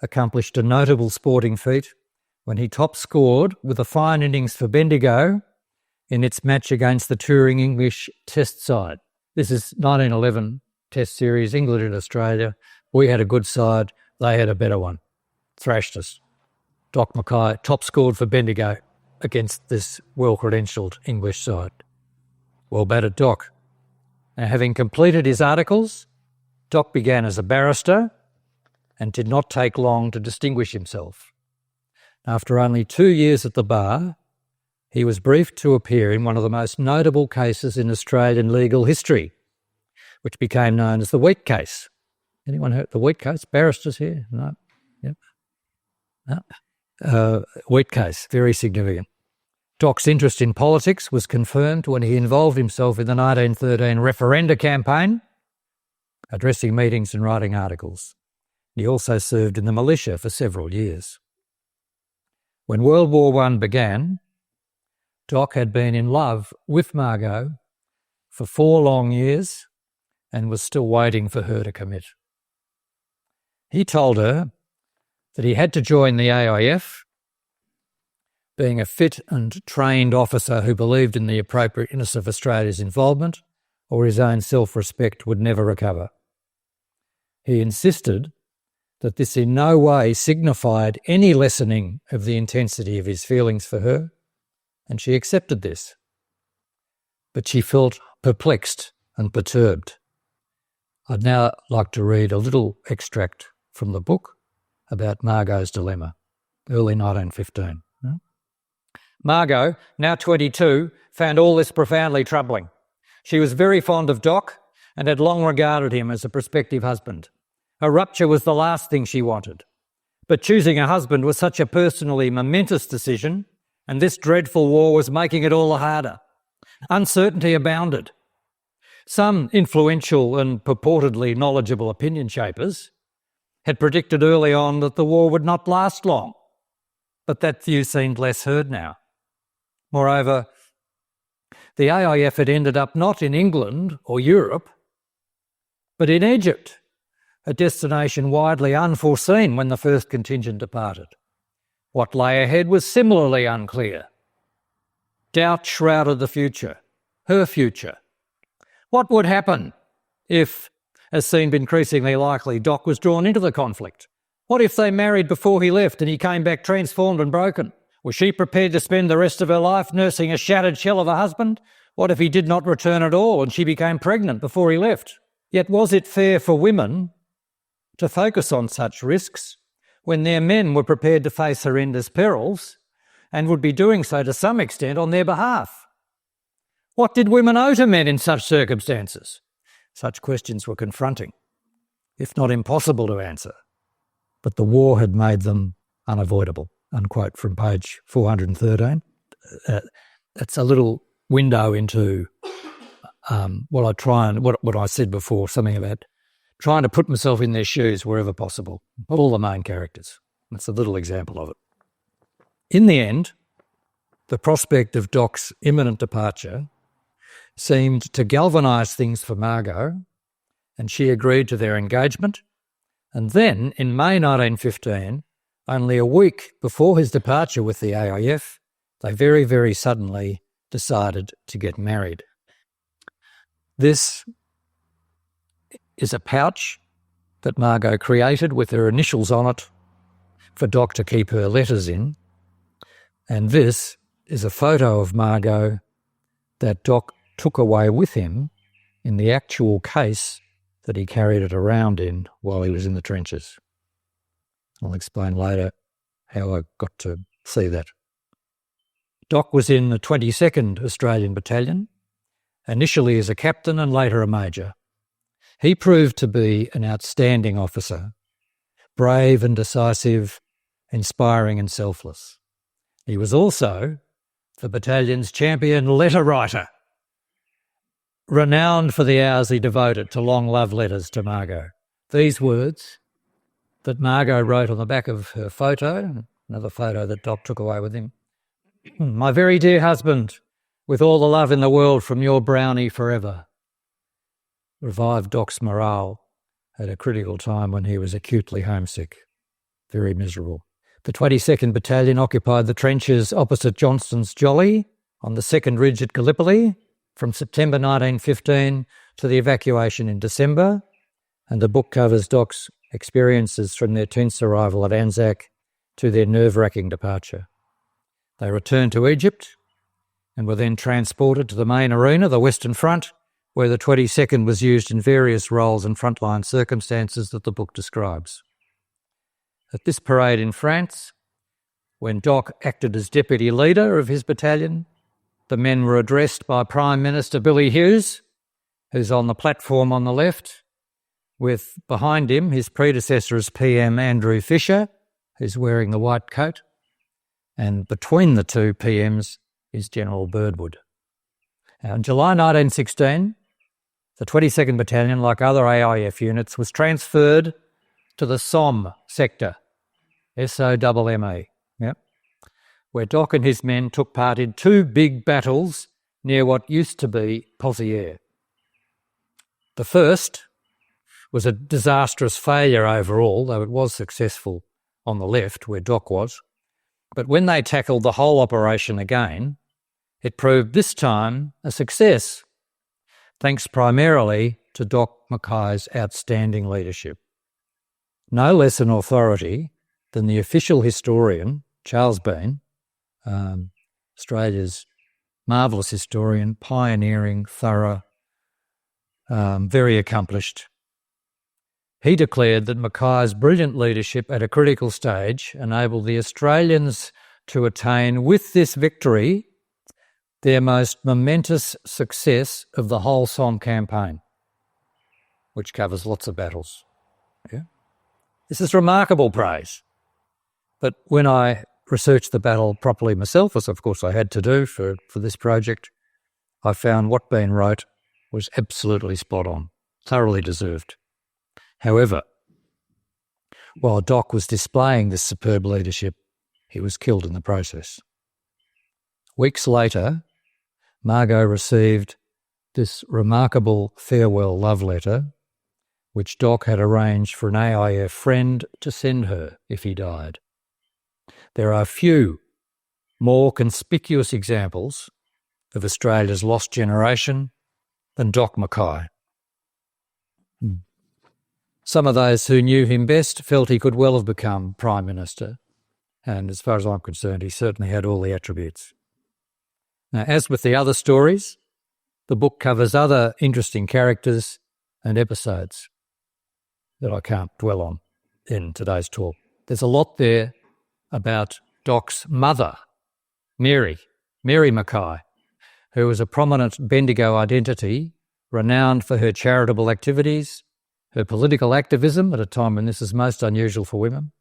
accomplished a notable sporting feat when he top-scored with a fine innings for Bendigo in its match against the touring English Test side. This is 1911 Test Series, England and Australia. We had a good side, they had a better one. Thrashed us. Doc Mackay top-scored for Bendigo against this well-credentialed English side. Well battered Doc. Now, having completed his articles, Doc began as a barrister and did not take long to distinguish himself. After only 2 years at the bar, he was briefed to appear in one of the most notable cases in Australian legal history, which became known as the Wheat case. Anyone heard the wheat case? Barristers here? No. Yep. No. Wheat case, very significant. Doc's interest in politics was confirmed when he involved himself in the 1913 referenda campaign, addressing meetings and writing articles. He also served in the militia for several years. When World War I began, Doc had been in love with Margot for 4 long years and was still waiting for her to commit. He told her that he had to join the AIF, being a fit and trained officer who believed in the appropriateness of Australia's involvement, or his own self-respect would never recover. He insisted that this in no way signified any lessening of the intensity of his feelings for her, and she accepted this. But she felt perplexed and perturbed. I'd now like to read a little extract from the book about Margot's dilemma, early 1915. Margot, now 22, found all this profoundly troubling. She was very fond of Doc and had long regarded him as a prospective husband. A rupture was the last thing she wanted. But choosing a husband was such a personally momentous decision, and this dreadful war was making it all the harder. Uncertainty abounded. Some influential and purportedly knowledgeable opinion shapers had predicted early on that the war would not last long, but that view seemed less heard now. Moreover, the AIF had ended up not in England or Europe, but in Egypt, a destination widely unforeseen when the first contingent departed. What lay ahead was similarly unclear. Doubt shrouded the future, her future. What would happen if, as seemed increasingly likely, Doc was drawn into the conflict? What if they married before he left and he came back transformed and broken? Was she prepared to spend the rest of her life nursing a shattered shell of a husband? What if he did not return at all and she became pregnant before he left? Yet was it fair for women to focus on such risks when their men were prepared to face horrendous perils and would be doing so to some extent on their behalf? What did women owe to men in such circumstances? Such questions were confronting, if not impossible to answer, but the war had made them unavoidable. Unquote from page 413. It's a little window into what I said before, something about trying to put myself in their shoes wherever possible. All the main characters. That's a little example of it. In the end, the prospect of Doc's imminent departure seemed to galvanise things for Margot, and she agreed to their engagement. And then, in May 1915, only a week before his departure with the AIF, they very, very suddenly decided to get married. This is a pouch that Margot created with her initials on it for Doc to keep her letters in. And this is a photo of Margot that Doc took away with him in the actual case that he carried it around in while he was in the trenches. I'll explain later how I got to see that. Doc was in the 22nd Australian Battalion, initially as a captain and later a major. He proved to be an outstanding officer, brave and decisive, inspiring and selfless. He was also the battalion's champion letter writer, renowned for the hours he devoted to long love letters to Margot. These words that Margot wrote on the back of her photo, another photo that Doc took away with him. My very dear husband, with all the love in the world from your Brownie forever. Revived Doc's morale at a critical time when he was acutely homesick, very miserable. The 22nd Battalion occupied the trenches opposite Johnston's Jolly on the 2nd Ridge at Gallipoli from September 1915 to the evacuation in December, and the book covers Doc's experiences from their tense arrival at Anzac to their nerve-wracking departure. They returned to Egypt and were then transported to the main arena, the Western Front, where the 22nd was used in various roles and frontline circumstances that the book describes. At this parade in France, when Doc acted as deputy leader of his battalion, the men were addressed by Prime Minister Billy Hughes, who's on the platform on the left, with behind him his predecessor as PM Andrew Fisher, who's wearing the white coat, and between the two PMs is General Birdwood. Now, in July 1916, the 22nd Battalion, like other AIF units, was transferred to the Somme sector, SOMME, where Doc and his men took part in two big battles near what used to be Pozieres. The first was a disastrous failure overall, though it was successful on the left where Doc was. But when they tackled the whole operation again, it proved this time a success, thanks primarily to Doc Mackay's outstanding leadership. No less an authority than the official historian, Charles Bean, Australia's marvellous historian, pioneering, thorough, very accomplished. He declared that Mackay's brilliant leadership at a critical stage enabled the Australians to attain, with this victory, their most momentous success of the whole Somme campaign, which covers lots of battles. Yeah? This is remarkable praise. But when I researched the battle properly myself, as of course I had to do for this project, I found what Bean wrote was absolutely spot on, thoroughly deserved. However, while Doc was displaying this superb leadership, he was killed in the process. Weeks later, Margot received this remarkable farewell love letter, which Doc had arranged for an AIF friend to send her if he died. There are few more conspicuous examples of Australia's lost generation than Doc Mackay. Some of those who knew him best felt he could well have become Prime Minister, and as far as I'm concerned, he certainly had all the attributes. Now, as with the other stories, the book covers other interesting characters and episodes that I can't dwell on in today's talk. There's a lot there about Doc's mother, Mary Mackay, who was a prominent Bendigo identity, renowned for her charitable activities, her political activism at a time when this is most unusual for women,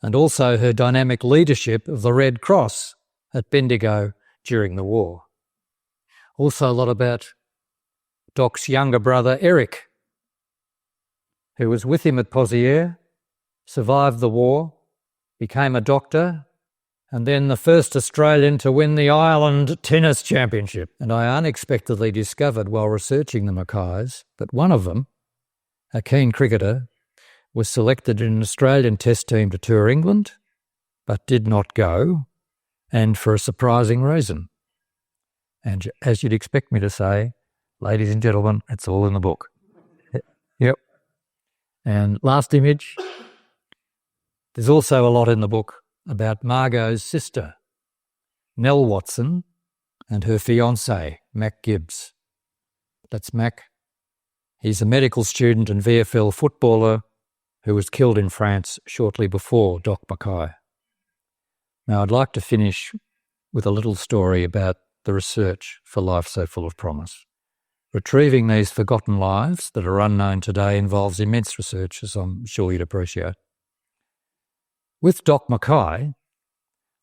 and also her dynamic leadership of the Red Cross at Bendigo during the war. Also a lot about Doc's younger brother, Eric, who was with him at Pozieres, survived the war, became a doctor, and then the first Australian to win the Ireland Tennis Championship. And I unexpectedly discovered while researching the Mackays that one of them, a keen cricketer, was selected in an Australian test team to tour England, but did not go, and for a surprising reason. And as you'd expect me to say, ladies and gentlemen, it's all in the book. Yep. And last image, there's also a lot in the book about Margot's sister, Nell Watson, and her fiancé, Mac Gibbs. That's Mac. He's a medical student and VFL footballer who was killed in France shortly before Doc Mackay. Now, I'd like to finish with a little story about the research for Life So Full of Promise. Retrieving these forgotten lives that are unknown today involves immense research, as I'm sure you'd appreciate. With Doc Mackay,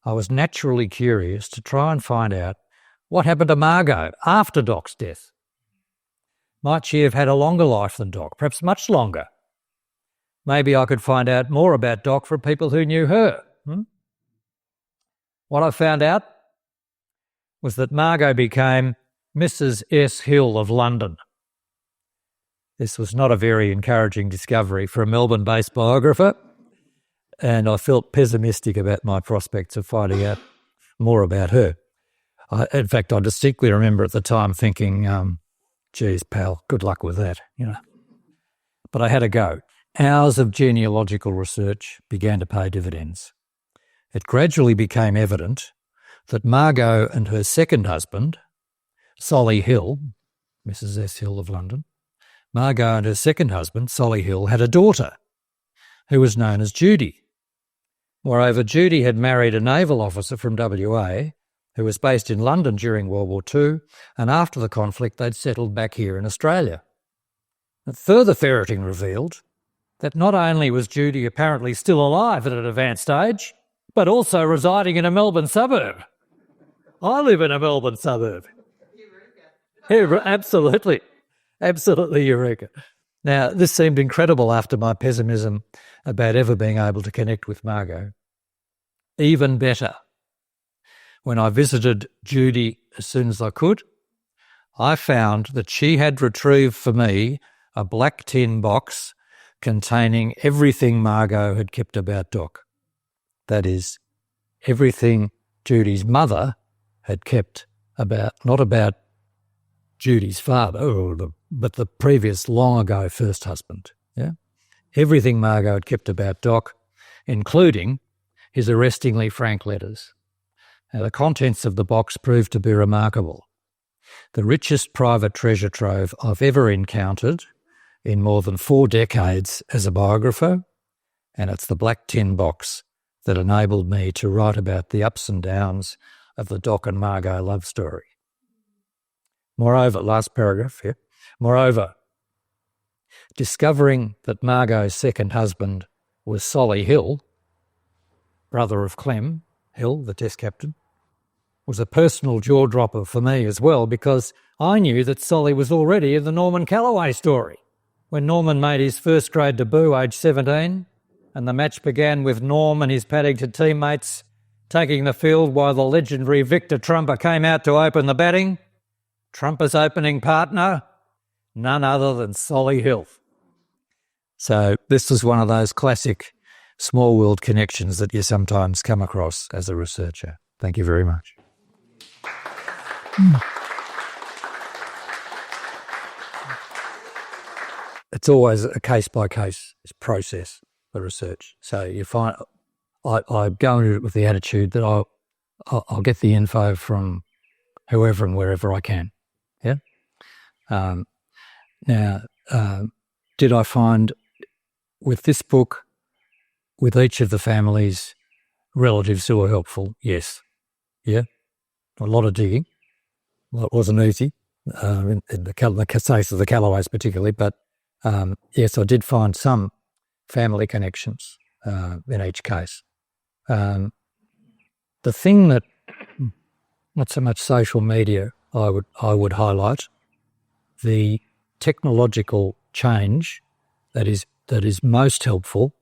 I was naturally curious to try and find out what happened to Margot after Doc's death. Might she have had a longer life than Doc, perhaps much longer? Maybe I could find out more about Doc from people who knew her. What I found out was that Margot became Mrs. S. Hill of London. This was not a very encouraging discovery for a Melbourne-based biographer, and I felt pessimistic about my prospects of finding out more about her. In fact, I distinctly remember at the time thinking, geez, pal, good luck with that, But I had a go. Hours of genealogical research began to pay dividends. It gradually became evident that Margot and her second husband, Solly Hill, Mrs. S. Hill of London, Margot and her second husband, Solly Hill, had a daughter who was known as Judy. Moreover, Judy had married a naval officer from WA who was based in London during World War II, and after the conflict they'd settled back here in Australia. Further ferreting revealed that not only was Judy apparently still alive at an advanced age, but also residing in a Melbourne suburb. I live in a Melbourne suburb. Eureka. Absolutely. Absolutely eureka. Now, this seemed incredible after my pessimism about ever being able to connect with Margot. Even better, when I visited Judy as soon as I could, I found that she had retrieved for me a black tin box containing everything Margot had kept about Doc. That is, everything Judy's mother had kept about, not about Judy's father, but the previous long ago first husband. Yeah, everything Margot had kept about Doc, including his arrestingly frank letters. Now, the contents of the box proved to be remarkable. The richest private treasure trove I've ever encountered in more than 4 decades as a biographer, and it's the black tin box that enabled me to write about the ups and downs of the Doc and Margot love story. Moreover, last paragraph here, moreover, discovering that Margot's second husband was Solly Hill, brother of Clem Hill, the test captain, was a personal jaw-dropper for me as well, because I knew that Solly was already in the Norman Calloway story. When Norman made his first grade debut, aged 17, and the match began with Norm and his Paddington teammates taking the field while the legendary Victor Trumper came out to open the batting, Trumper's opening partner, none other than Solly Hill. So this was one of those classic small world connections that you sometimes come across as a researcher. Thank you very much. It's always a case-by-case process for research. So you find I go into it with the attitude that I'll get the info from whoever and wherever I can. Yeah. Now, did I find with this book, with each of the families, relatives who were helpful? Yes. Yeah. A lot of digging. Well, it wasn't easy in the case of the Calloways particularly, but yes, I did find some family connections in each case. The thing that, not so much social media, I would highlight, the technological change that is most helpful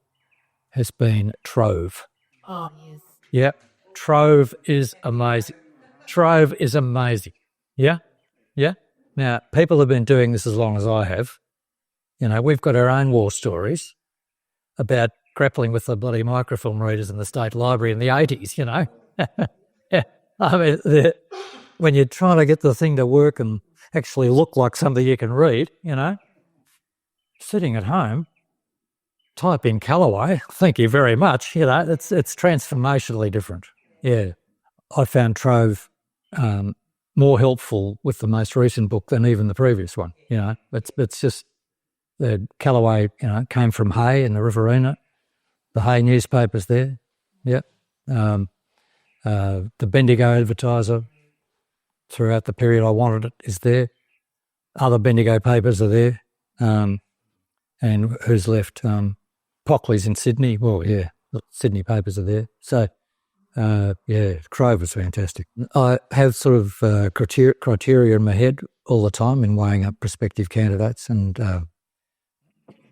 has been Trove. Oh, yes. Yeah, Trove is amazing. Trove is amazing. Yeah, yeah. Now, people have been doing this as long as I have. You know, we've got our own war stories about grappling with the bloody microfilm readers in the State Library in the 80s, you know. Yeah, I mean, when you're trying to get the thing to work and actually look like something you can read, you know, sitting at home, type in Calloway, thank you very much, you know, it's transformationally different. Yeah, I found Trove more helpful with the most recent book than even the previous one, you know. It's just, the Calloway, you know, came from Hay in the Riverina. The Hay newspaper's there, yeah. The Bendigo Advertiser, throughout the period I wanted it, is there. Other Bendigo papers are there. And who's left? Pockley's in Sydney. Well, yeah, the Sydney papers are there. So, yeah, Trove was fantastic. I have sort of criteria in my head all the time in weighing up prospective candidates, and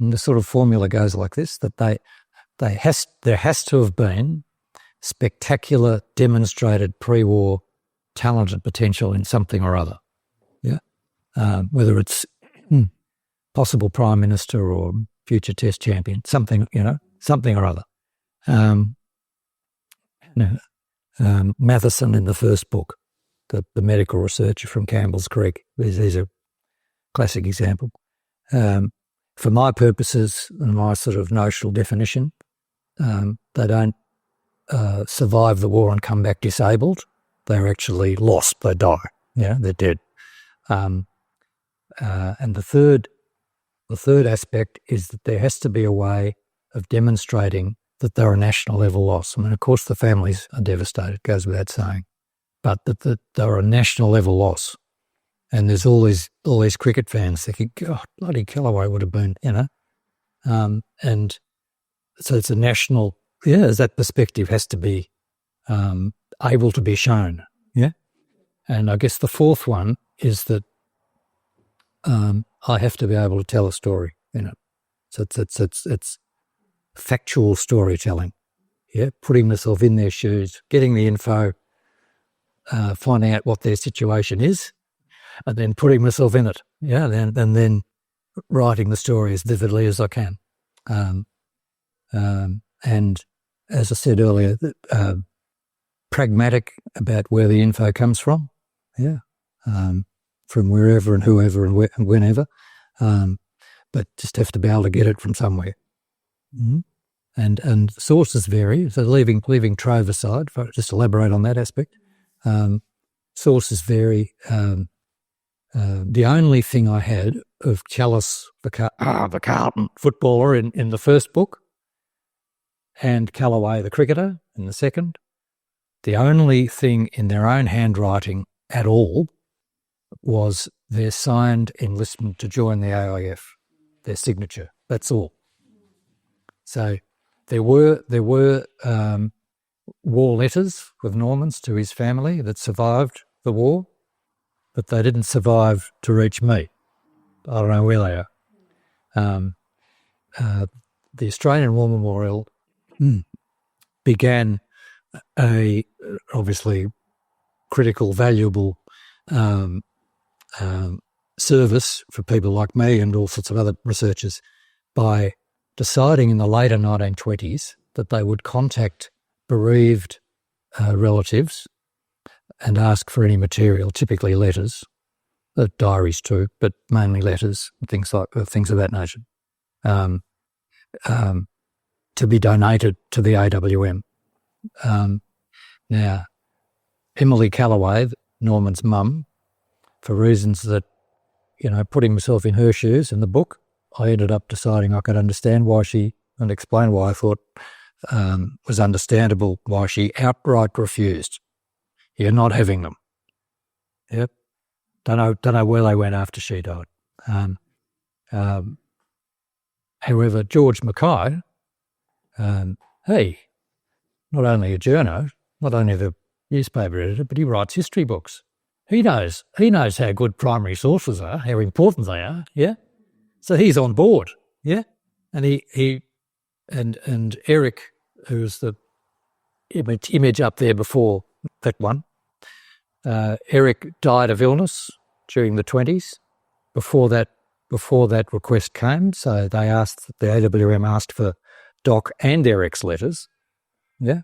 the sort of formula goes like this, that there has to have been spectacular demonstrated pre-war talent and potential in something or other. Yeah, whether it's possible Prime Minister or future Test champion, something, you know, something or other. Matheson in the first book, the medical researcher from Campbell's Creek, is a classic example. For my purposes and my sort of notional definition, they don't survive the war and come back disabled. They're actually lost. They die. Yeah, they're dead. And the third aspect is that there has to be a way of demonstrating that they're a national level loss. I mean, of course, the families are devastated, goes without saying, but that they're a national level loss. And there's all these cricket fans thinking, God, bloody Callaway would have been, and so it's a national, that perspective has to be able to be shown, And I guess the fourth one is that I have to be able to tell a story, So it's factual storytelling, putting myself in their shoes, getting the info, finding out what their situation is, and then putting myself in it, and then writing the story as vividly as I can. And as I said earlier, pragmatic about where the info comes from, from wherever and whoever and whenever, but just have to be able to get it from somewhere. Mm-hmm. And sources vary, so leaving Trove aside, if I just elaborate on that aspect, sources vary. The only thing I had of Chalice, the Carlton footballer in the first book, and Callaway, the cricketer, in the second, the only thing in their own handwriting at all was their signed enlistment to join the AIF, their signature. That's all. So there were war letters with Norman's to his family that survived the war, but they didn't survive to reach me. I don't know where they are. The Australian War Memorial began a obviously critical, valuable service for people like me and all sorts of other researchers by deciding in the later 1920s that they would contact bereaved relatives and ask for any material, typically letters, diaries too, but mainly letters, things of that nature, to be donated to the AWM. Now, Emily Callaway, Norman's mum, for reasons that, putting myself in her shoes in the book, I ended up deciding I could understand why and explain why I thought was understandable why she outright refused. You're not having them. Yep. Don't know where they went after she died. However, George Mackay, not only a journo, not only the newspaper editor, but he writes history books. He knows how good primary sources are, how important they are. Yeah. So he's on board. Yeah. And he Eric, who's the image up there before that one, Eric died of illness during the 20s before that request came. So the AWM asked for Doc and Eric's letters. Yeah.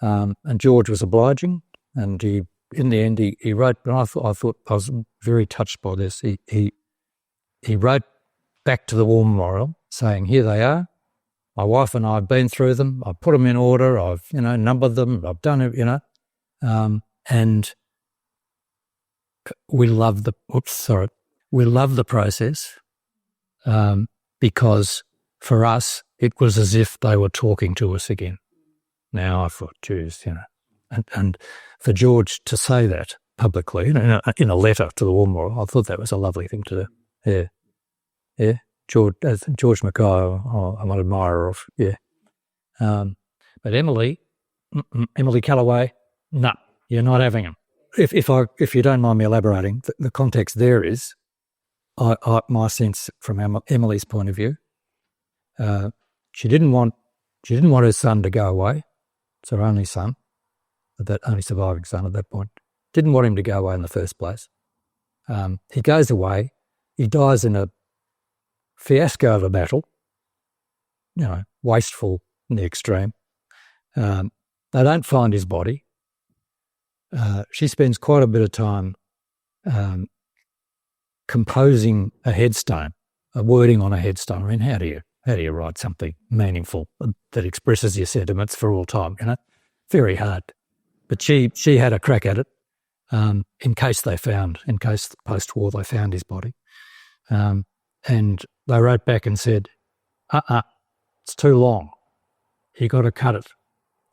And George was obliging, and in the end he wrote, and I thought I was very touched by this. He wrote back to the War Memorial saying, here they are. My wife and I have been through them. I've put them in order. I've, numbered them. I've done it, and we love the process, because for us, it was as if they were talking to us again. Now I thought, geez, and for George to say that publicly in a letter to the War Memorial, I thought that was a lovely thing to do. Yeah. George Mackay, I'm an admirer of. Yeah. But Emily Callaway, no, you're not having them. If you don't mind me elaborating, the context there is, my sense from Emily's point of view, she didn't want her son to go away. It's her only son, that only surviving son at that point. Didn't want him to go away in the first place. He goes away. He dies in a fiasco of a battle. Wasteful in the extreme. They don't find his body. She spends quite a bit of time composing a headstone, a wording on a headstone. I mean, how do you write something meaningful that expresses your sentiments for all time? Very hard. But she had a crack at it, in case post-war they found his body, and they wrote back and said, it's too long. You got to cut it.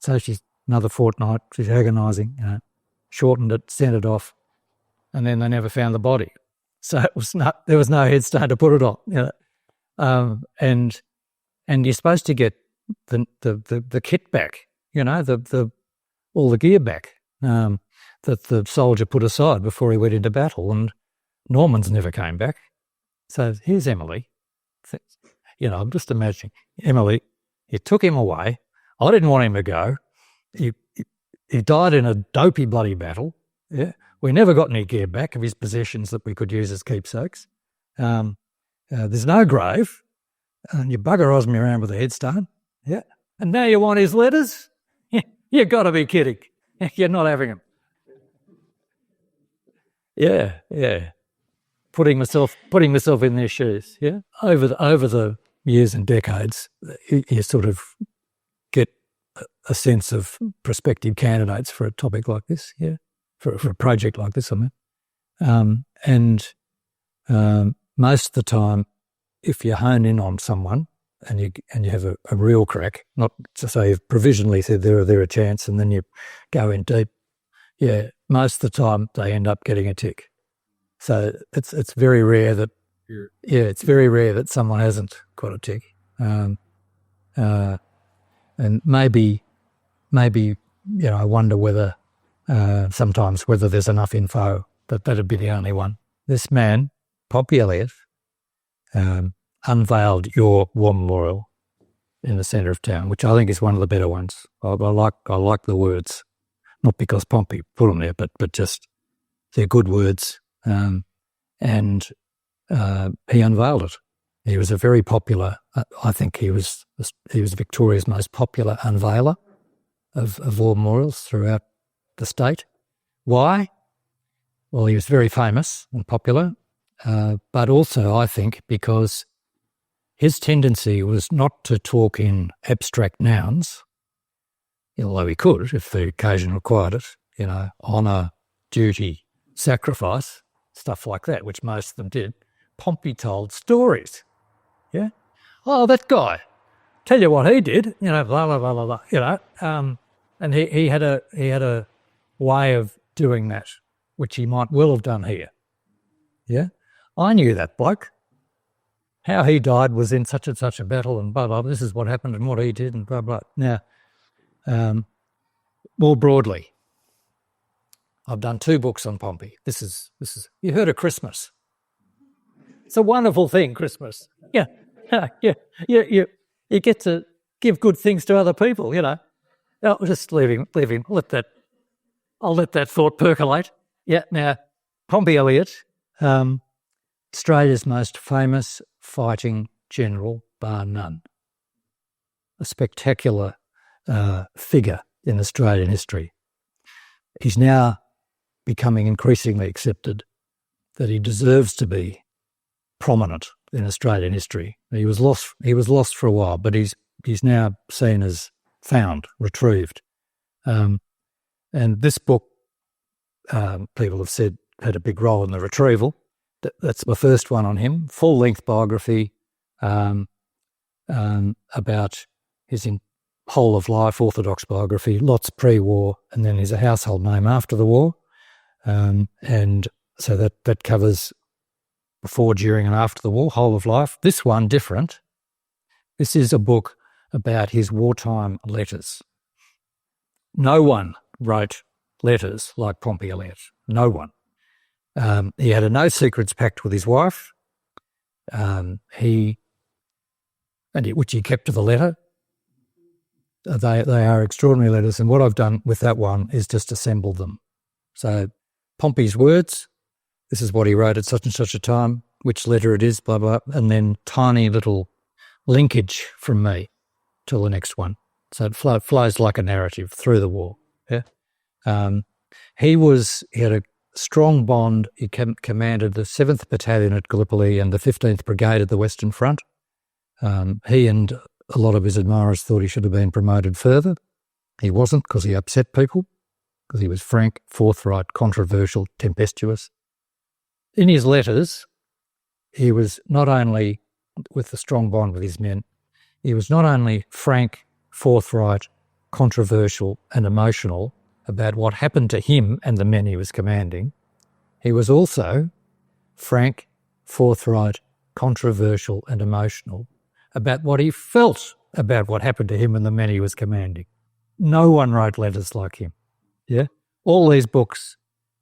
So she's another fortnight. She's agonising. Shortened it, sent it off. and then they never found the body. So there was no headstone to put it on. And you're supposed to get the kit back, all the gear back that the soldier put aside before he went into battle. And Norman's never came back. So here's Emily. I'm just imagining Emily. You took him away. I didn't want him to go. He died in a dopey bloody battle. Yeah, we never got any gear back of his possessions that we could use as keepsakes. There's no grave, and you bugger me around with a headstone. Yeah, and now you want his letters? You've got to be kidding. You're not having them. Yeah. Putting myself in their shoes. Yeah, over the years and decades, you sort of get a sense of prospective candidates for a topic like this. Yeah, for a project like this, I mean. And most of the time, if you hone in on someone and you have a real crack, not to say you've provisionally said they're a chance, and then you go in deep. Yeah, most of the time they end up getting a tick. So it's very rare that someone hasn't got a tick. And maybe I wonder whether sometimes whether there's enough info that that'd be the only one. This man, Pompey Elliott, unveiled your war memorial in the centre of town, which I think is one of the better ones. I like the words, not because Pompey put them there, but just they're good words. And he unveiled it. He was a very popular. I think he was Victoria's most popular unveiler of war memorials throughout the state. Why? Well, he was very famous and popular, but also I think because his tendency was not to talk in abstract nouns, although he could if the occasion required it. Honour, duty, sacrifice. Stuff like that, which most of them did. Pompey told stories. Yeah. Oh, that guy. Tell you what he did. Blah blah blah blah blah. And he had a way of doing that, which he might well have done here. Yeah. I knew that bloke. How he died was in such and such a battle, and blah blah. This is what happened and what he did, and blah blah. Now, more broadly. I've done 2 books on Pompey. This is. You heard of Christmas? It's a wonderful thing, Christmas. Yeah. You get to give good things to other people. I'll just leave him. I'll let that thought percolate. Yeah. Now, Pompey Elliott, Australia's most famous fighting general, bar none. A spectacular figure in Australian history. He's now becoming increasingly accepted that he deserves to be prominent in Australian history. He was lost for a while, but he's now seen as found, retrieved. And this book, people have said, had a big role in the retrieval. That's my first one on him, full-length biography about his whole of life, orthodox biography, lots pre-war, and then he's a household name after the war. And so that covers before, during and after the war, whole of life. This one, different. This is a book about his wartime letters. No one wrote letters like Pompey Elliott. No one. He had a no secrets pact with his wife, which he kept to the letter. They are extraordinary letters, and what I've done with that one is just assemble them. So Pompey's words, this is what he wrote at such and such a time, which letter it is, blah, blah, and then tiny little linkage from me till the next one. So it flows like a narrative through the war. Yeah. He had a strong bond. He commanded the 7th Battalion at Gallipoli and the 15th Brigade at the Western Front. He and a lot of his admirers thought he should have been promoted further. He wasn't, because he upset people, because he was frank, forthright, controversial, tempestuous. In his letters, he was not only, with the strong bond with his men, he was not only frank, forthright, controversial and emotional about what happened to him and the men he was commanding, He was also frank, forthright, controversial and emotional about what he felt about what happened to him and the men he was commanding. No one wrote letters like him. Yeah, all these books,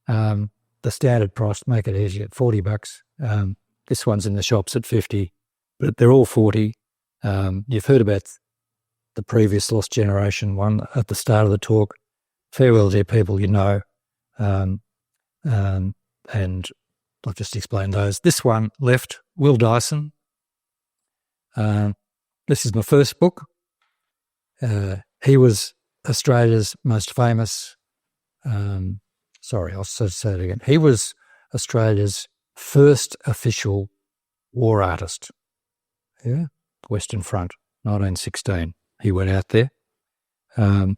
the standard price, make it easy, at $40. This one's in the shops at $50, but they're all $40. You've heard about the previous Lost Generation one at the start of the talk. Farewell, dear people, you know. And I've just explained those. This one left, Will Dyson. This is my first book. He was Australia's most famous, I'll say it again. He was Australia's first official war artist. Yeah, Western Front, 1916. He went out there. In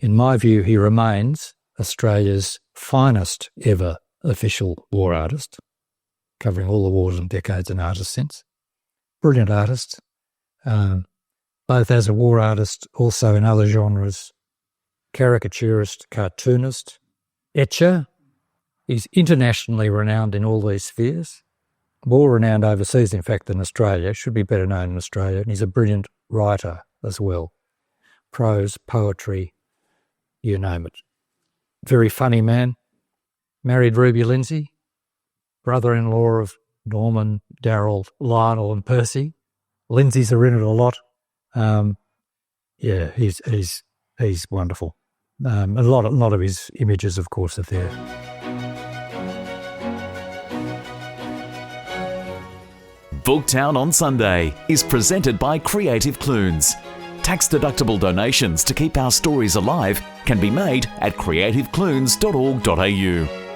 my view, he remains Australia's finest ever official war artist, covering all the wars and decades and artists since. Brilliant artist, both as a war artist, also in other genres, caricaturist, cartoonist, etcher. He's internationally renowned in all these spheres, more renowned overseas, in fact, than Australia, should be better known in Australia, and he's a brilliant writer as well. Prose, poetry, you name it. Very funny man. Married Ruby Lindsay, brother-in-law of Norman, Darryl, Lionel and Percy. Lindsay's are in it a lot. He's wonderful. A lot of his images, of course, are there. Booktown on Sunday is presented by Creative Clunes. Tax-deductible donations to keep our stories alive can be made at creativeclunes.org.au.